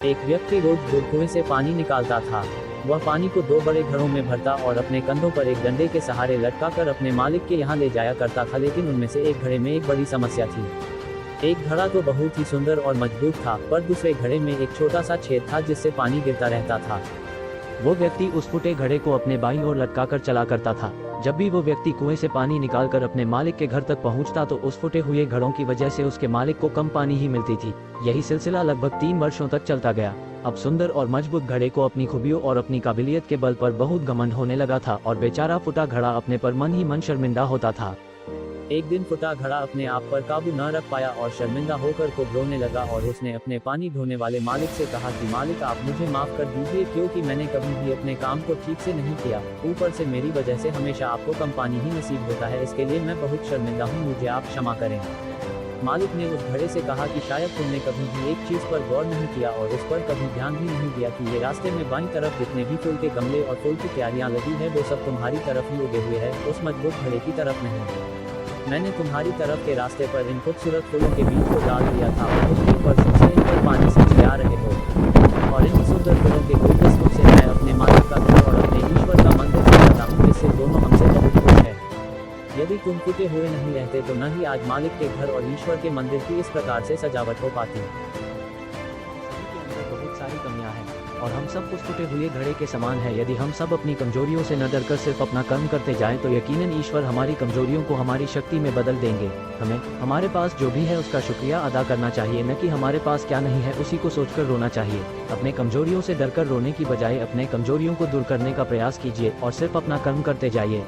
एक व्यक्ति रोज दूर कुएं से पानी निकालता था। वह पानी को दो बड़े घड़ों में भरता और अपने कंधों पर एक डंडे के सहारे लटकाकर अपने मालिक के यहाँ ले जाया करता था, लेकिन उनमें से एक घड़े में एक बड़ी समस्या थी। एक घड़ा तो बहुत ही सुंदर और मजबूत था, पर दूसरे घड़े में एक छोटा सा छेद था जिससे पानी गिरता रहता था। वो व्यक्ति उस फूटे घड़े को अपने बाईं ओर लटकाकर चला करता था। जब भी वो व्यक्ति कुएं से पानी निकालकर अपने मालिक के घर तक पहुंचता तो उस फूटे हुए घड़ों की वजह से उसके मालिक को कम पानी ही मिलती थी। यही सिलसिला लगभग 3 वर्षों तक चलता गया। अब सुंदर और मजबूत घड़े को अपनी खूबियों और अपनी काबिलियत के बल पर बहुत घमंड होने लगा था और बेचारा फूटा घड़ा अपने पर मन ही मन शर्मिंदा होता था। एक दिन फूटा घड़ा अपने आप पर काबू न रख पाया और शर्मिंदा होकर खूब रोने लगा और उसने अपने पानी ढोने वाले मालिक से कहा कि मालिक, आप मुझे माफ कर दीजिए, क्योंकि मैंने कभी भी अपने काम को ठीक से नहीं किया। ऊपर से मेरी वजह से हमेशा आपको कम पानी ही नसीब होता है, इसके लिए मैं बहुत शर्मिंदा हूँ, मुझे आप क्षमा करें। मालिक ने उस घड़े से कहा कि शायद तुमने कभी भी एक चीज पर गौर नहीं किया और उस पर कभी ध्यान भी नहीं दिया कि ये रास्ते में बाईं तरफ जितने भी फूल के गमले और फूल की क्यारियां लगी है वो सब तुम्हारी तरफ ही उगे हुए है, उस मजबूत घड़े की तरफ नहीं। मैंने तुम्हारी तरफ के रास्ते पर इन खूबसूरत फूलों के बीज को डाल दिया था और कुछ दिन वर्षों से इन पर पानी से जिला रहे हो और इन सुंदर फूलों के गुलदस्तों से मैं अपने मालिक का घर और अपने ईश्वर का मंदिर सजाता हूँ, जिससे दोनों हमसे बहुत खुश है। यदि तुम फूटे हुए नहीं रहते तो न ही आज मालिक के घर और ईश्वर के मंदिर की इस प्रकार से सजावट हो पाती। बहुत सारी कमियां हैं और हम सब कुछ फूटे हुए घड़े के समान है। यदि हम सब अपनी कमजोरियों से न डरकर सिर्फ अपना कर्म करते जाएं तो यकीनन ईश्वर हमारी कमजोरियों को हमारी शक्ति में बदल देंगे। हमें हमारे पास जो भी है उसका शुक्रिया अदा करना चाहिए, न कि हमारे पास क्या नहीं है उसी को सोचकर रोना चाहिए। अपने कमजोरियों से डरकर रोने की बजाय अपने कमजोरियों को दूर करने का प्रयास कीजिए और सिर्फ अपना कर्म करते जाइए।